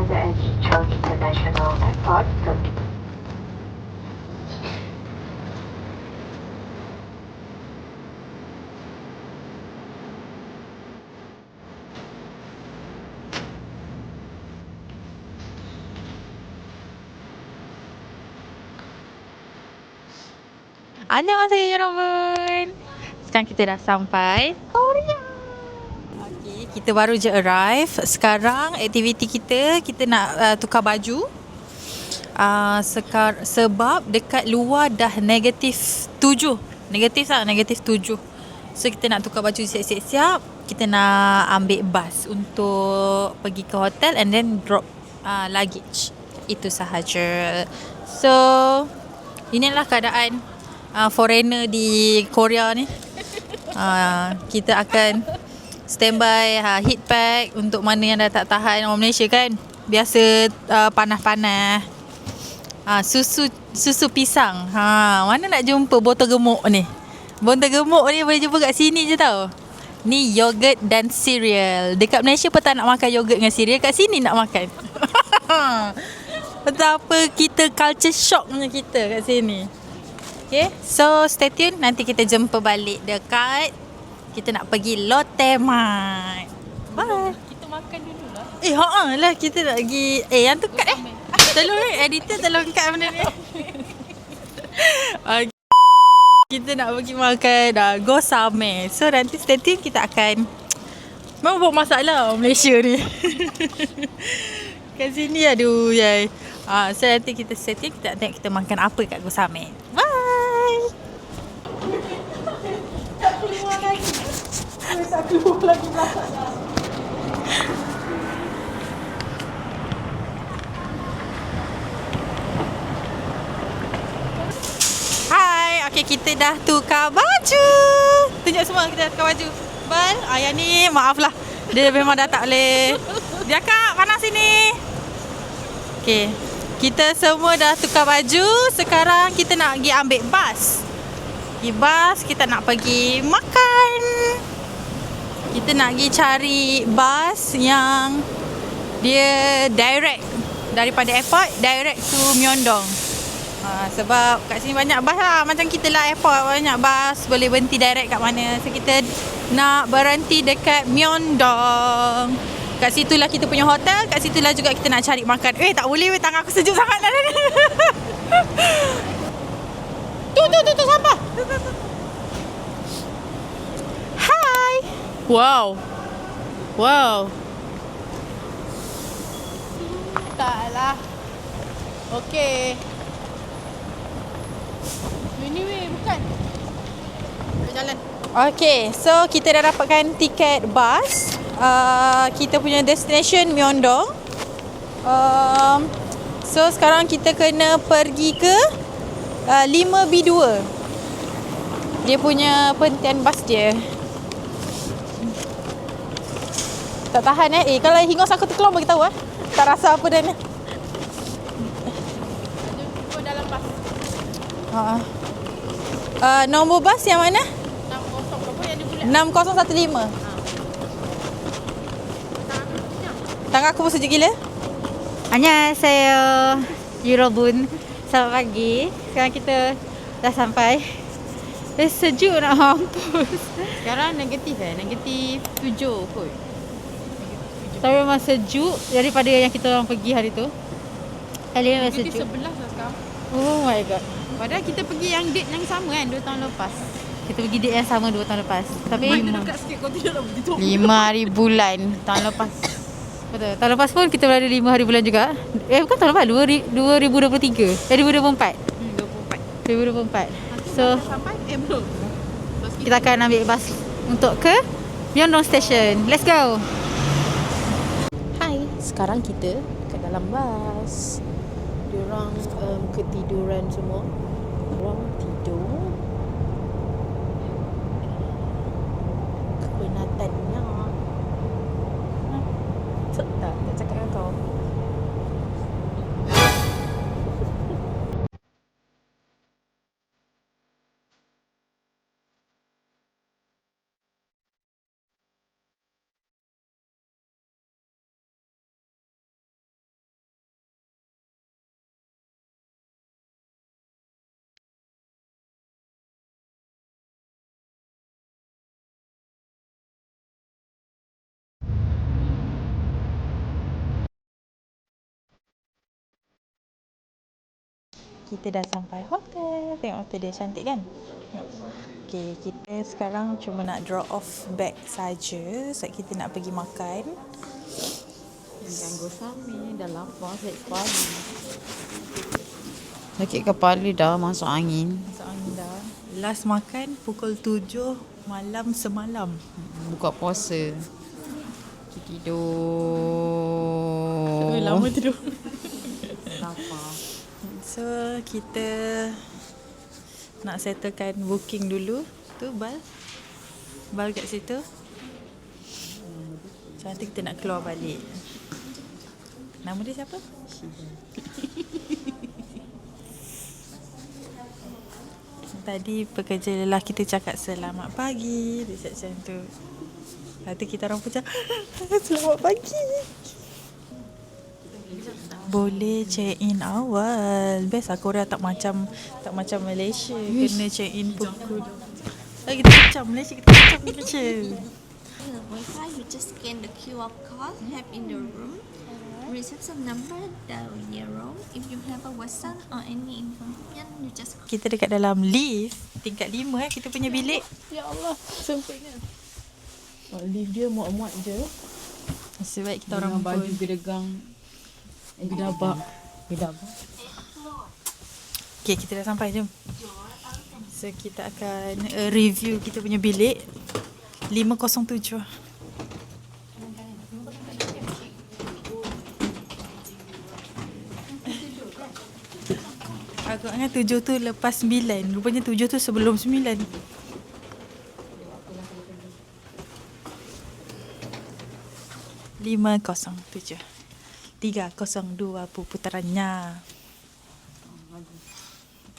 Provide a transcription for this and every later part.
KLIA Changi International Airport. Annyeonghaseyo Robin. Sekarang kita dah sampai Korea. Okay, kita baru je arrive. Sekarang aktiviti kita nak tukar baju. Sebab dekat luar dah -7. -7. So kita nak tukar baju siap-siap. Kita nak ambil bas untuk pergi ke hotel and then drop luggage. Itu sahaja. So inilah keadaan foreigner di Korea ni. Kita akan standby heat pack untuk mana yang dah tak tahan orang Malaysia kan. Biasa panas-panas. Susu pisang. Mana nak jumpa botol gemuk ni? Botol gemuk ni boleh jumpa kat sini je tau. Ni yogurt dan cereal. Dekat Malaysia pun tak nak makan yogurt dengan cereal, kat sini nak makan. Betapa kita culture shocknya kita kat sini. Okay, so stay tune. Nanti kita jumpa balik dekat kita nak pergi Lotte Mart. Bye. Kita makan dulu lah. Lah kita nak pergi. Yang tu kat tolong editor tolong kat benda ni. Okay. Kita nak pergi makan Gosame. So nanti stay tune, kita akan memang buat masalah Malaysia ni. Kat sini aduh yai. So nanti kita stay tune, kita tengok kita makan apa kat Gosame. Bye. Tak keluar lagi belakang. Hai, okay, kita dah tukar baju. Tunjuk semua kita dah tukar baju. Bal, yang ni maaf lah. Dia memang dah tak boleh. Dia kak, panas sini. Okay, kita semua dah tukar baju. Sekarang kita nak pergi ambil bas. Pergi bas, kita nak pergi makan. Kita nak pergi cari bas yang dia direct daripada airport direct to Myeongdong. Sebab kat sini banyak bas lah. Macam kita lah airport, banyak bas boleh berhenti direct kat mana. So kita nak berhenti dekat Myeongdong. Kat situlah kita punya hotel. Kat situlah juga kita nak cari makan. Tak boleh weh, tangan aku sejuk sangat dah ni. Tu sampah. Hai. Wow. Taklah. Okey. Ini weh, bukan. Jalan. Okay, so kita dah dapatkan tiket bas. Kita punya destination Myeongdong. So sekarang kita kena pergi ke 5B2. Dia punya penghentian bas dia. Tak tahan kalau hingus aku terkeluar bagi tahu Tak rasa apa dah ni. Jumpa dalam bas. Nombor bas yang mana? 60 berapa yang dia bulat? 6015. Tangan aku pun sejuk gila. Annyeonghaseyo Yurobun. Selamat pagi. Sekarang kita dah sampai. Sejuk nak mampus. Sekarang negatif negatif 7 kot. Tapi memang sejuk daripada yang kita orang pergi hari tu. Hari ni memang Negatif sejuk. 11 lah sekarang. Oh my god. Padahal kita pergi yang date yang sama kan 2 tahun lepas. Kita pergi date yang sama 2 tahun lepas. Tapi Mana dekat sikit kau tidak nak begitu. 5 hari bulan tahun lepas. Betul. Tahun lepas pun kita berada 5 hari bulan juga. Bukan tahun lepas, 2023. 2024. 2024. So Sampai belum. kita akan ambil bas untuk ke Myeongdong Station. Let's go. Hai, sekarang kita kat dalam bas. Diorang ketiduran semua. Diorang tidur. Kepenatannya. Tak cakap dengan kau. Kita dah sampai hotel. Tengok hotel dia cantik kan? Okay, kita sekarang cuma nak drop off bag saja sebab kita nak pergi makan. Ganggu Sami dah lapar sejak pagi. Sakit kepala dah masuk angin. Masuk angin dah. Last makan pukul 7 malam semalam. Buka puasa. Tidur. Lama tidur. Lapar. So, kita nak settlekan booking dulu. Tu Bal. Bal kat situ. So, nanti kita nak keluar balik. Nama dia siapa? Tadi pekerja lelaki kita cakap selamat pagi. Dia cakap macam tu. Lepas tu kita orang pun cakap selamat pagi. Boleh check in awal. Best lah Korea tak macam Malaysia. Kena check in pukul. Kita macam Malaysia, kita macam Malaysia. Wi-Fi, you just scan the QR code have in the room. Reception number down your room. If you have a WhatsApp or any information, you just Kita dekat dalam lift tingkat 5 kita punya bilik. Ya Allah, sempitnya. Lift dia muat-muat je. Sebab kita orang Dengan baju pun gedegang. Gedabak. Okay, kita dah sampai, jom. So, kita akan review kita punya bilik 507. Agaknya 7 tu lepas 9. Rupanya 7 tu sebelum 9. 507. 302 putarannya.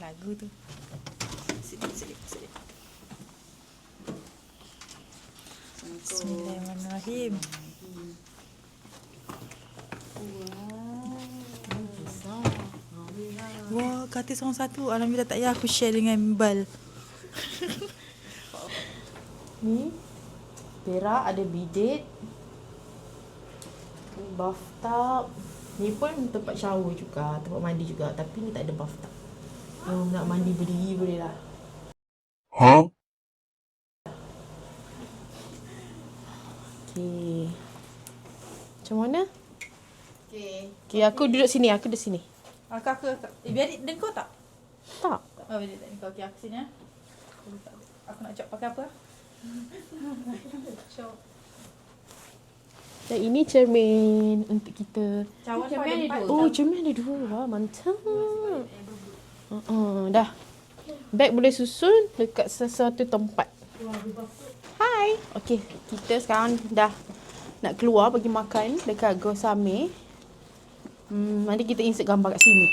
Lagu tu. Sedih. Bismillahirrahmanirrahim. Wah, katil seorang satu. Alhamdulillah tak payah aku share dengan Bal. Ni perak, ada bidet. Ni bathtub. Ni pun tempat shower juga, tempat mandi juga. Tapi ni tak ada bathtub. Nak mandi berdiri boleh lah. Okay. Macam mana? Okay, aku duduk sini. Aku. Biar dia kau tak? Tak. Oh, biar dia kau. Okay, aku sini. Aku nak cakap pakai apa? Cok. Dan ini cermin untuk kita. Cawan tu ada 4. Oh, cermin ada 2. Wah, mantap. Dah. Beg boleh susun dekat sesuatu tempat. Hai. Okey, kita sekarang dah nak keluar pergi makan dekat Gosame. Nanti kita insert gambar kat sini.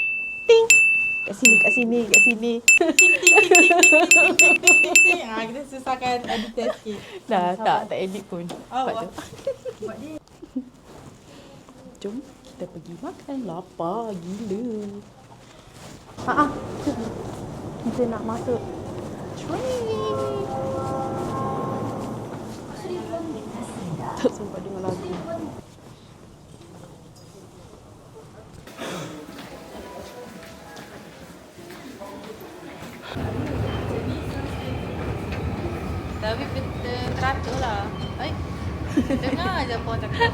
Ting. Kat sini. Kita susahkan editor sikit. Dah, tak edit pun. Oh, Buat tu. buat dia. Jom kita pergi makan. Lapar gila. Kita nak masuk train. Tak sempat dengar lagu. Tapi teratur lah. Dengar je apa cakap.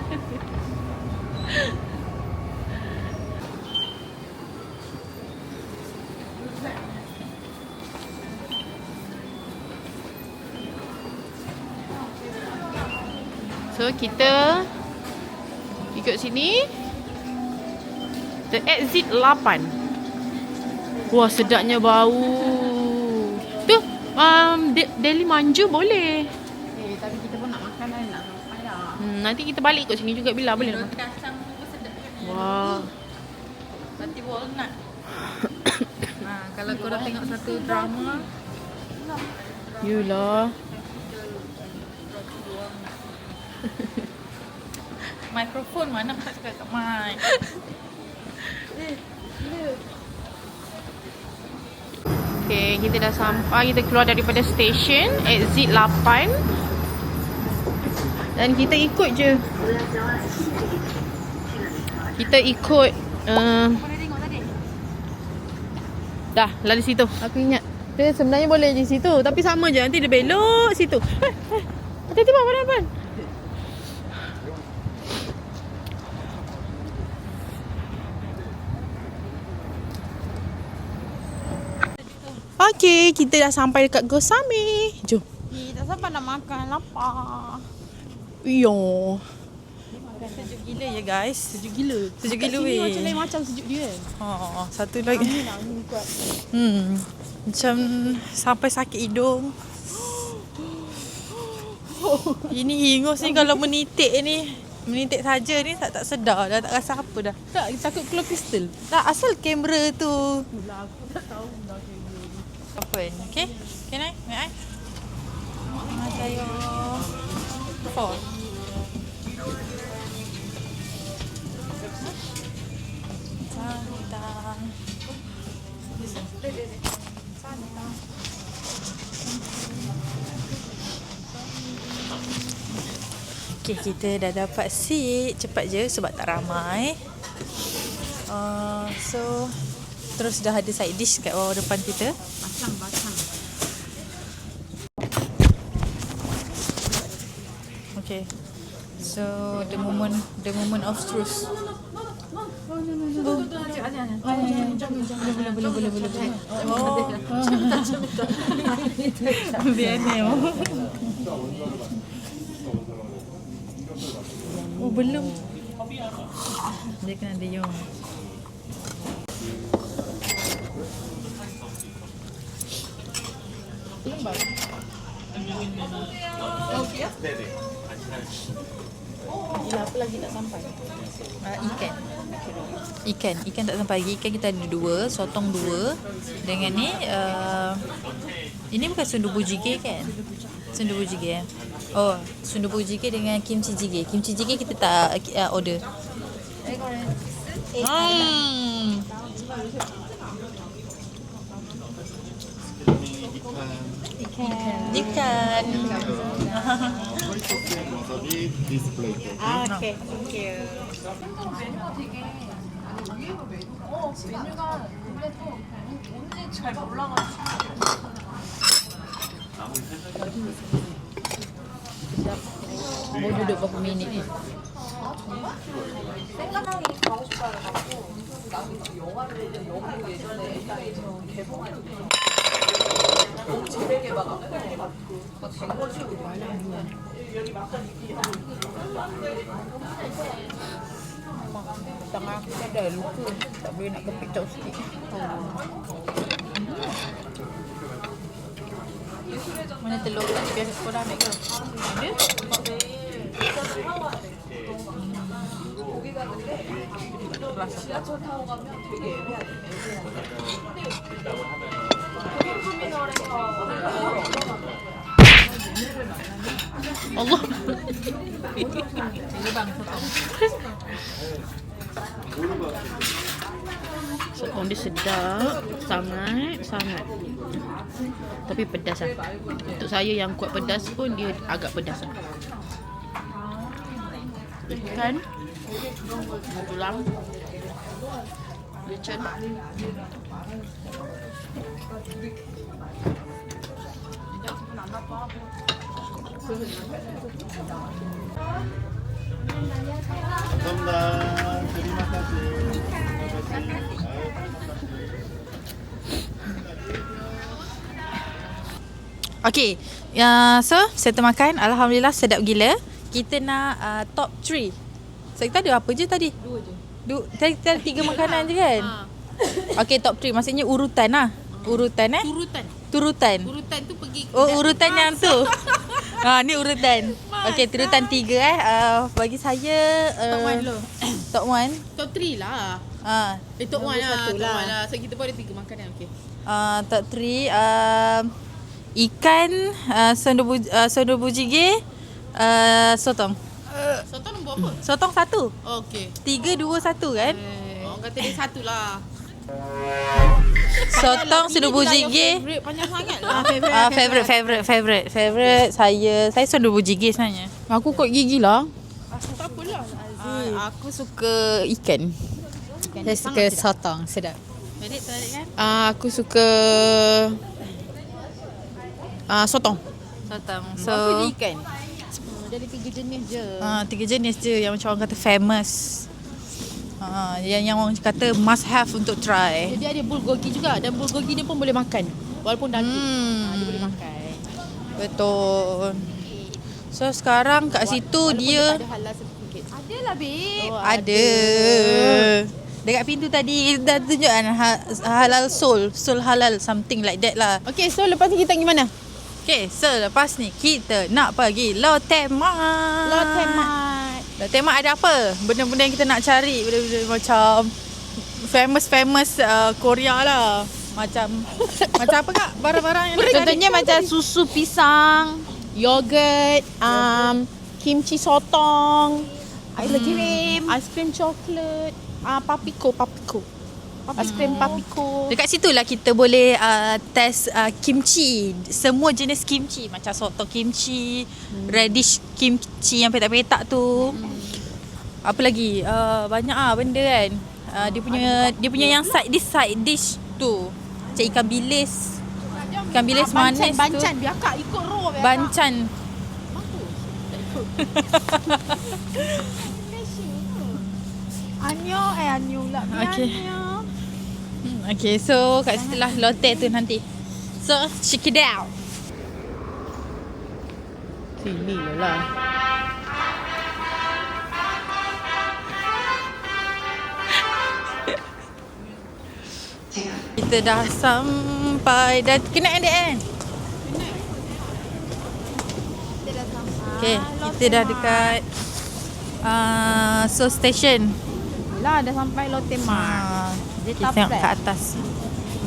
So kita ikut sini. The exit 8. Wah, sedapnya bau. Tu Deli manja boleh. Tapi kita pun nak makan kan, nak makan dah. Nanti kita balik ikut sini juga bila boleh nak makan. Kacang pun sedap. Wah. Roti walnut. Kalau korang tengok satu drama, Yulah. mikrofon mana tak cakap kat mic. Okay, kita dah sampai. Kita keluar daripada stesen exit 8. Dan kita ikut je. Kita ikut Mana tengok tadi? Dah, lalu situ. Aku ingat. Dia sebenarnya boleh di situ. Tapi sama je. Nanti dia belok situ. Hati-hati bang, depan. Okey, kita dah sampai dekat Gosame. Jom. Tak sabar nak makan. Lapar. Yo. Sejuk gila ya guys. Sejuk gila. Sejuk gila Kat sini weh. macam lain macam sejuk dia kan. Satu lagi. Macam sampai sakit hidung. Ini hingus ni kalau menitik ni. Menitik saja ni tak sedar dah, tak rasa apa dah. Tak, takut keluar kristal. Tak, asal kamera tu. Aku tak tahu dah kamera ni. Open, okay? Can I? May I? Saya 4. Okay, kita dah dapat seat. Cepat je sebab tak ramai. So terus dah ada side dish kat bawah depan kita. Batang. Okay. So the moment of truth. Boleh. Biar ni. Oh, belum. Dia kena diam. Gila, apa lagi tak sampai? Ikan tak sampai lagi. Ikan kita ada 2, sotong 2. Dengan ni ini bukan sundubu jjigae kan? Sundubu jjigae. Oh, sundubu jjigae dengan kimchi jjigae. Kimchi jjigae kita tak order. Ikan. Okay, thank you. Mau duduk berapa minit ni? Tangan aku ada luka. Tak boleh nak kepit jauh sikit. Mana telur kan? Biasa sekolah ambil ke? Ada? Allah. Sila bang, sotong. Sotong dia sedap. Sangat. Tapi pedas lah. Untuk saya yang kuat pedas pun dia agak pedas lah. Ikan, tulang, lecen. Terima kasih. Okay, so settle makan. Alhamdulillah sedap gila. Kita nak top 3. So kita ada apa je tadi? 2 je. Tadi kita ada 3 makanan je kan? Okay, top 3 maksudnya urutan lah. Urutan Turutan. Urutan tu pergi. Oh, urutan yang tu. Ni urutan. Okay, turutan 3 bagi saya Top 1 dulu. Top 1. Top 3 lah. Top 1 lah. Top 1 lah. So kita pun ada 3 makanan. Okay. Top 3 ikan, sundubu jjigae, sotong. Sotong nombor apa? Sotong 1. Oh, okay. 3, 2, 1 kan? Orang kata dia 1 lah. Sotong, sundubu jjigae. Favorite panjang sangat lah. Favorite saya sundubu jjigae sebenarnya. Aku kot gigi lah. Tak apalah. Aku suka ikan. Saya suka sotong, sedap. Belit terik kan? Aku suka sotong. Sotong. So, ikan. Dari 3 jenis je. 3 jenis je yang macam orang kata famous. Yang orang kata must have untuk try. Jadi ada bulgogi juga. Dan bulgogi dia pun boleh makan. Walaupun daging. Dia boleh makan. Betul. So sekarang kat situ dia Tak ada halal certificate. Adalah, babe. ada. Dekat pintu tadi dah tunjuk kan halal soul halal something like that lah. Okay, so lepas ni kita pergi mana? Okay, so lepas ni kita nak pergi Lotte Mart. Lotte Mart. Lotte Mart ada apa? Benda-benda yang kita nak cari, benda-benda macam famous Korea lah. Macam apa kak? Barang-barang yang nak cari. Contohnya macam susu pisang, yogurt, kimchi sotong, aiskrim, aiskrim coklat, papiko. Aiskrim papiko. Dekat situ lah kita boleh test kimchi. Semua jenis kimchi. Macam sotong kimchi, radish kimchi yang petak-petak tu. Apa lagi? Banyak benda kan. Dia punya yang side dish tu. Macam ikan bilis. Ikan bilis manis tu. Bancan. Biar kak ikut roh. Bancan. Anyo lah. Okay. Okay, so kat situ lah Lotte tu nanti. So, check it out. Sini lah. Kita dah sampai. Dah kena edit kan? Okay, kita dah dekat Seoul Station. Lah, dah sampai Lotte Mart. Kita tengok kat atas.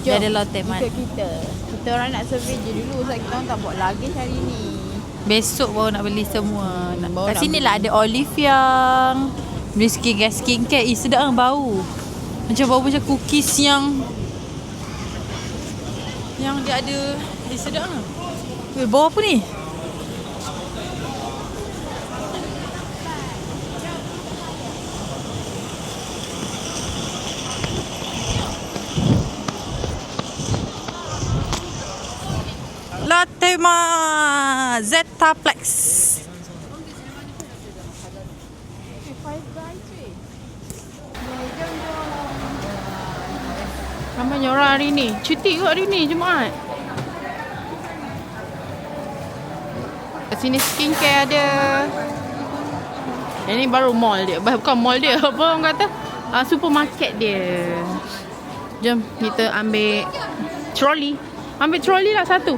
Dia ada Lotte Mart. Ikut kita. Kita orang nak survey je dulu sebab kita orang tak buat luggage hari ni. Besok baru nak beli semua. Baru Kat nak sini beli. lah ada Olive yang beli skincare. Sedap kan bau. Macam bau macam cookies yang dia ada. Sedap kan. Bau apa ni? Lotte Mart Zetaplex. Ramai orang hari ni. Cuti kot hari ni, Jumaat. Kat sini skincare ada. Yang ni baru mall dia. Bukan mall dia. Apa orang kata? Supermarket dia. Jom kita ambil trolley. Ambil trolley lah satu.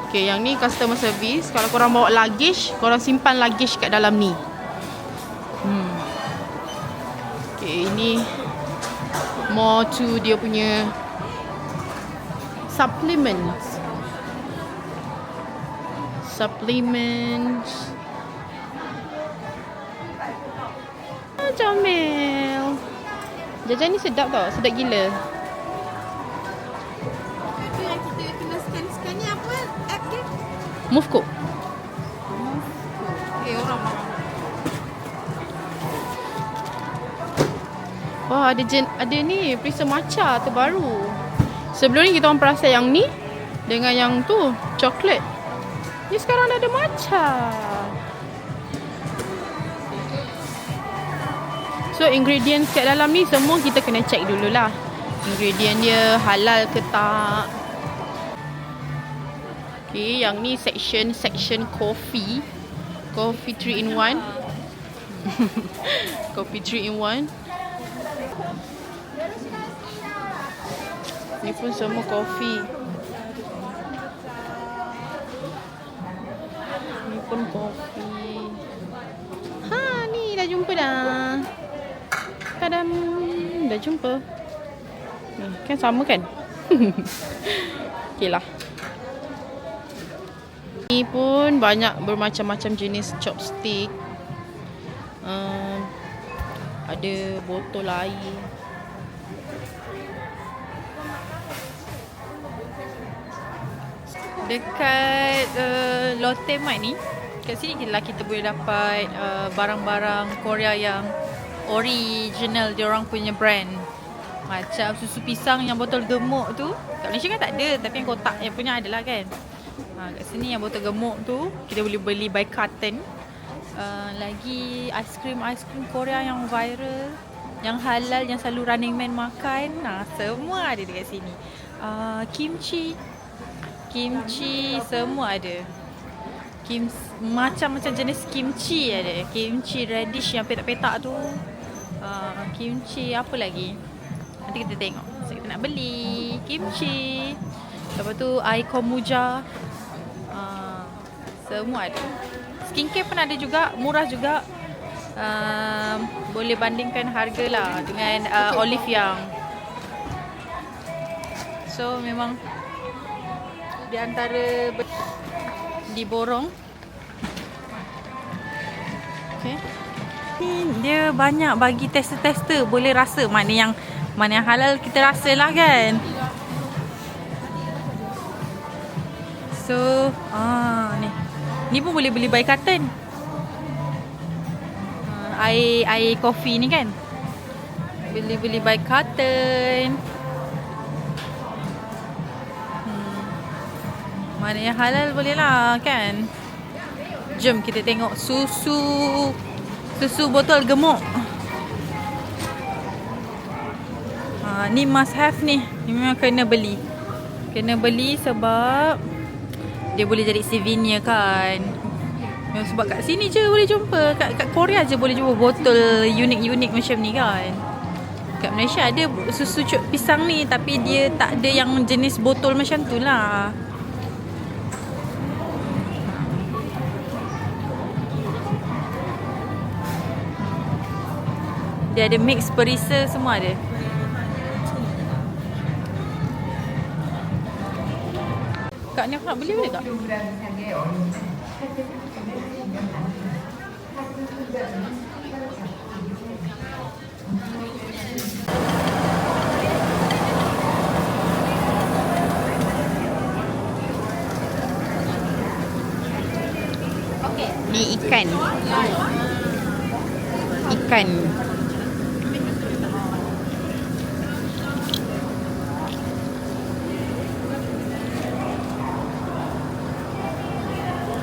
Okay, yang ni customer service. Kalau korang bawa luggage, korang simpan luggage kat dalam ni. Okay, ini more to dia punya supplements. Comel. Jajan ni sedap tau. Sedap gila. Itu yang kita kena scan ni apa? App dia? Moveko. Orang Wah, ada ni perisa matcha terbaru. Sebelum ni kita orang perasan yang ni dengan yang tu coklat. Ni sekarang dah ada matcha. So ingredients kat dalam ni semua kita kena check dululah. Ingredient dia halal ke tak. Okay, yang ni section coffee. Coffee 3 in 1. Coffee 3 in 1. Ni pun semua kopi. Ni pun kopi. Ha, ni dah jumpa dah. Tadam, dah jumpa. Ni kan sama kan? Okeylah. Ni pun banyak bermacam-macam jenis chopstick. Ada botol air. Dekat Lotte Mart ni, kat sini lah kita boleh dapat barang-barang Korea yang original, diorang punya brand. Macam susu pisang yang botol gemuk tu. Kat Malaysia kan tak ada, tapi yang kotak yang punya adalah kan. Kat sini yang botol gemuk tu kita boleh beli by carton. Lagi aiskrim Korea yang viral, yang halal, yang selalu Running Man makan. Semua ada dekat sini. Kimchi semua ada. Macam-macam jenis kimchi ada. Kimchi radish yang petak-petak tu. Kimchi apa lagi? Nanti kita tengok. So, kita nak beli kimchi. Lepas tu air kombucha. Semua ada. Skincare pun ada juga, murah juga. Boleh bandingkan harga lah dengan Olive Young. So memang di antara diborong. Okay. Dia banyak bagi tester-tester, boleh rasa mana yang halal kita rasa lah kan. So ni pun boleh beli by carton. Air kopi ni kan, beli by carton. Mana yang halal boleh lah kan. Jom kita tengok susu botol gemuk. Ni must have ni. Ni memang kena beli. Sebab dia boleh jadi souvenir kan. Sebab kat sini je boleh jumpa. Kat Korea je boleh jumpa botol unik-unik macam ni kan. Kat Malaysia ada susu cuk pisang ni, tapi dia tak ada yang jenis botol macam tu lah. Dia ada mix perisa, semua ada. Kak ni aku nak beli boleh tak? Ni ikan.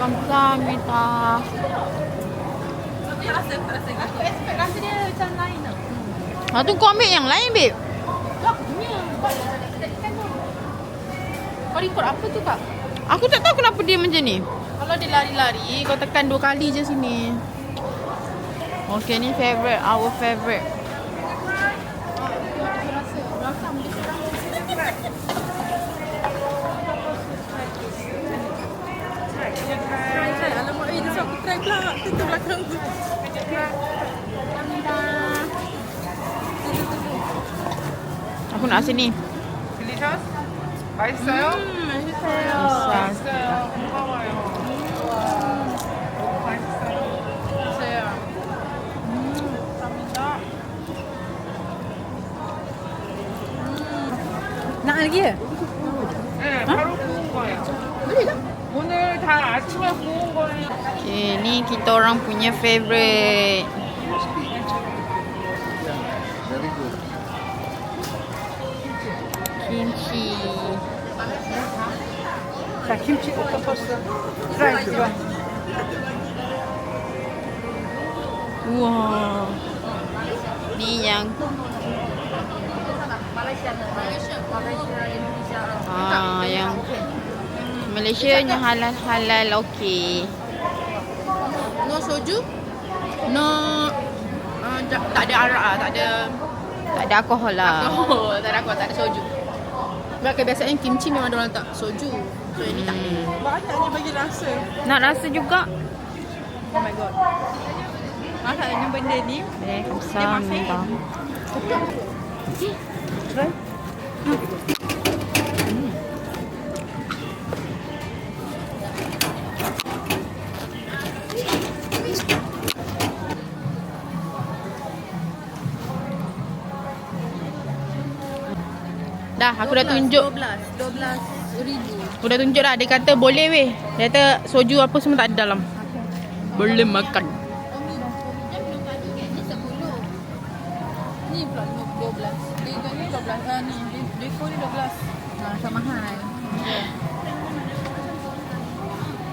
Kamsahamnida. Aku expect rasa dia macam lain tau. Tu kau ambil yang lain, babe. Kau record apa tu kak? Aku tak tahu kenapa dia macam ni. Kalau dia lari-lari, Kau tekan 2 kali je sini. Okay, ni favorite. Our favorite. try. Alamak, dia suruh aku try pula. Tutup belakang tu. Aku nak sini. Delicious? 맛있어요? 맛있어요. 맛있어요. 고마워요. 맛있어요. 감사합니다. Nak lagi ya? 네, 바로 구운 거예요. 오늘 다 아침에 구운 거예요. Okay, ni kita orang punya favorite. Kimchi. 자, 김치 오토퍼스 프라이드. Wah. Ni yang yang Malaysia nya halal okey. No soju? No tak ada arak, tak ada alkohol lah. alkohol, tak ada alkohol, tak ada soju. Sebab kebiasaan kimchi memang dia orang tak soju. So ini tak ada. Banyaknya bagi rasa. Nak rasa juga. Oh my god. Masalahnya benda ni Kamsahamnida. Dah, aku dah tunjuk. 12,000. Aku dah tunjuk dah. Dia kata boleh weh. Dia kata soju apa semua tak ada dalam. Boleh makan. Ni pula 12. Deko ni 12. Ni Deko ni 12. Tak mahal.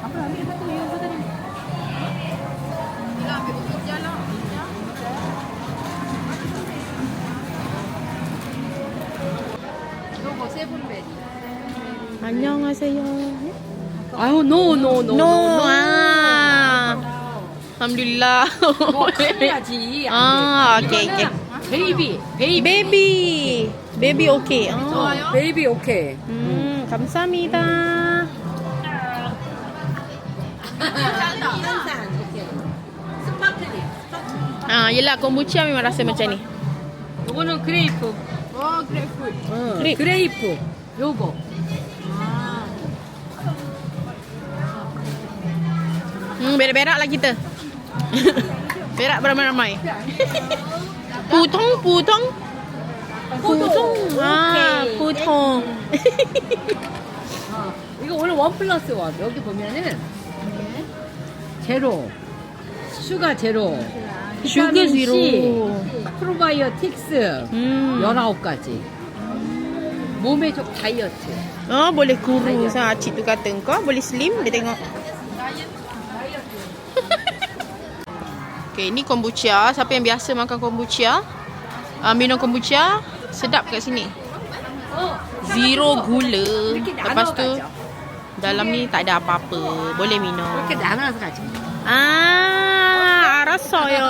Apa ambil satu ni apa tadi? Kita ambil hijau lah. Logo 7 berry. 안녕하세요. 아유, no. Alhamdulillah. 해야지. 오케이. 베이비 오케이. 베이비 오케이. 감사합니다. yelah kombucha memang rasa macam ni. 요거는 그레이프. 그레이프. 요거. Berak-berak lah kita. Berak beramai-ramai. Putong. putong. 이거 오늘 1+1. 여기 보면은 제로, 슈가 제로, 슈가 비타민 제로. C, 프로바이오틱스 19가지. 몸에 좋고 다이어트. Boleh kurus. Cik tu kata kau boleh slim. Dia tengok. Okay, ni kombucha. Siapa yang biasa makan kombucha, minum kombucha, sedap kat sini. Zero gula. Lepas tu dalam ni tak ada apa-apa. Boleh minum. 이렇게 나눠서 가지. 알았어요.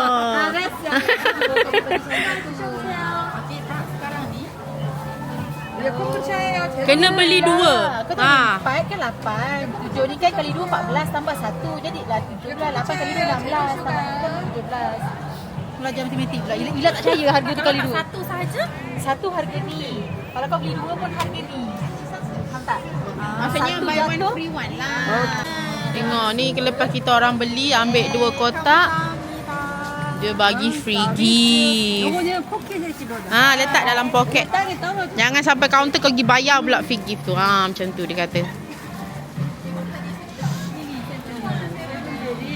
Kena beli dua. Kau tak 4 kan 8. 7 ni kan kali 2 14 tambah 1. Jadilah 17. 8 kali 2 16 tambah 1 17. Belajar matematik pula. Ila tak percaya harga tu kali 2. Satu saja? Satu harga ni. Kalau kau beli 2 pun harga ni. Faham tak? Maksudnya satu buy one jatuh. free one lah. Tengok ni lepas kita orang beli ambil 2 kotak, dia bagi free gift. 요거는 포켓에 집어넣어. Letak dalam poket. 땅에 떨어져. Jangan sampai kaunter kau pergi bayar pula free gift tu. Macam tu dia kata.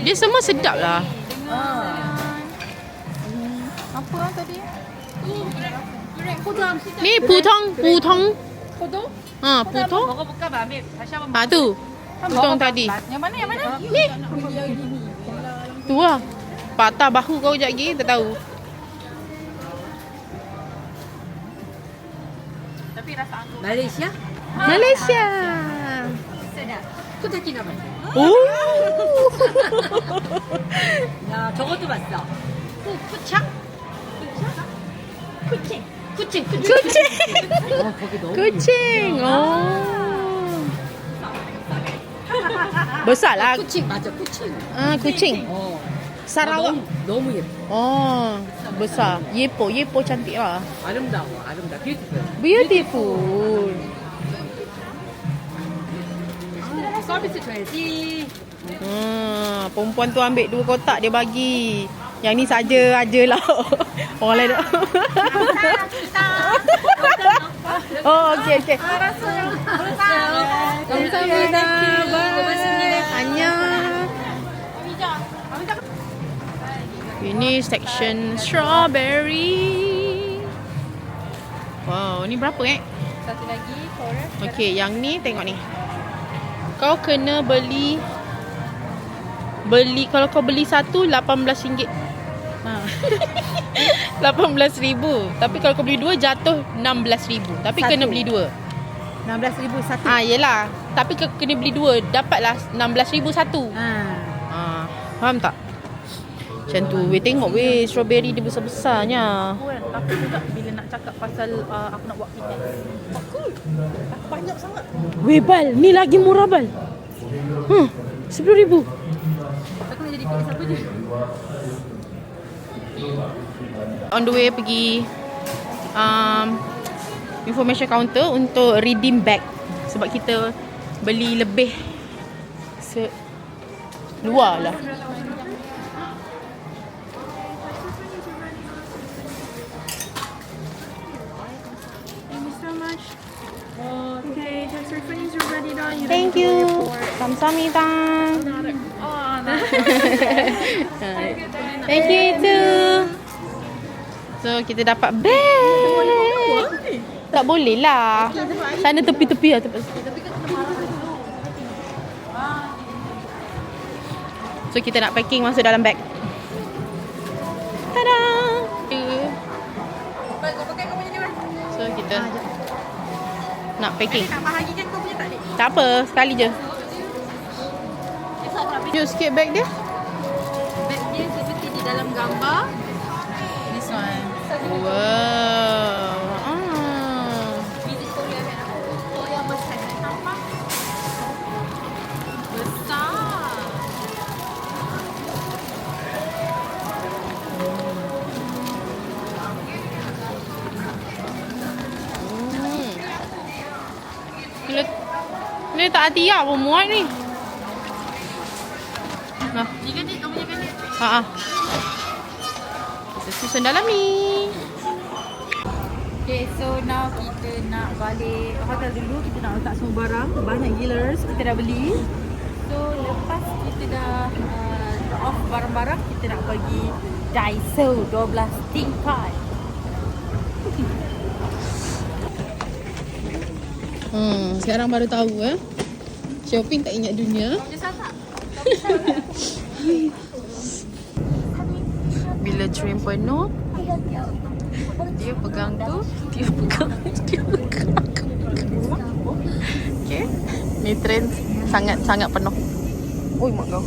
Dia semua sedap lah. Apa orang tadi? Ni putong. 포도? Putong. 먹어볼까 마음에 다시 한번 Tu. Putong tadi. Yang mana? Ni. Tu lah. Patah bahu kau sekejap lagi, tak tahu. 말레이시아? Malaysia. 코타키나 봤어. Oh. 야, 저것도 봤어. Kucing. 거기 너무 Kucing. Besar lah. 쿠칭 맞아, 쿠칭. Kucing. Sarawak. 너무 예뻐. Besar. Yepo cantik lah. 아름다워. 뷰티풀. Beautiful. 서비스 줘야지. Perempuan tu ambil 2 kotak dia bagi. Yang ni saja lah. Orang lain tak. okey. 감사합니다. Annyeong. Ini section strawberry. Wow, ni berapa Satu lagi korang. Okey, yang ni tengok ni. Kau kena beli kalau kau beli satu RM18. 18,000. Tapi kalau kau beli 2 jatuh 16,000. Tapi Satu. kena beli 2. 16,000 satu. Yelah. Tapi kena beli 2, dapatlah 16,000 satu. Faham tak? Macam tu. Weh tengok weh strawberry dia besar-besarnya. Aku juga bila nak cakap pasal aku nak buat fitness. Aku banyak sangat. Weh Bal, ni lagi murah Bal. 10,000. Aku nak jadi fitness apa je. On the way pergi information counter untuk redeem bag. Sebab kita beli lebih luar lah. Okay, tax refund is ready now. You Thank you. 감사합니다. Thank you too. So kita dapat bag. Tak boleh lah. Sana tepi-tepi lah. So kita nak packing masuk dalam bag. Tada. So kita nak packing. Nak bahagikan kau punya tak, Dik? Tak apa, sekali je. Tunjuk sikit bag dia. Bag dia seperti di dalam gambar. This one. Wow. Victoria kan aku. Victoria besar. Nampak? Besar. Ni tak hati lah pun muat ni. Nah. Ni kan Dik, kau punya kan Dik? Ha. Kita susun dalam ni. Okay, so now kita nak balik hotel dulu. Kita nak letak semua barang. Banyak gilers kita dah beli. So, lepas kita dah drop off barang-barang, kita nak pergi Daiso 12 tingkat. Sekarang baru tahu shopping tak ingat dunia. Bila train penuh, dia pegang tu, dia pegang. Okay. Ni train sangat-sangat penuh. Oi mak kau.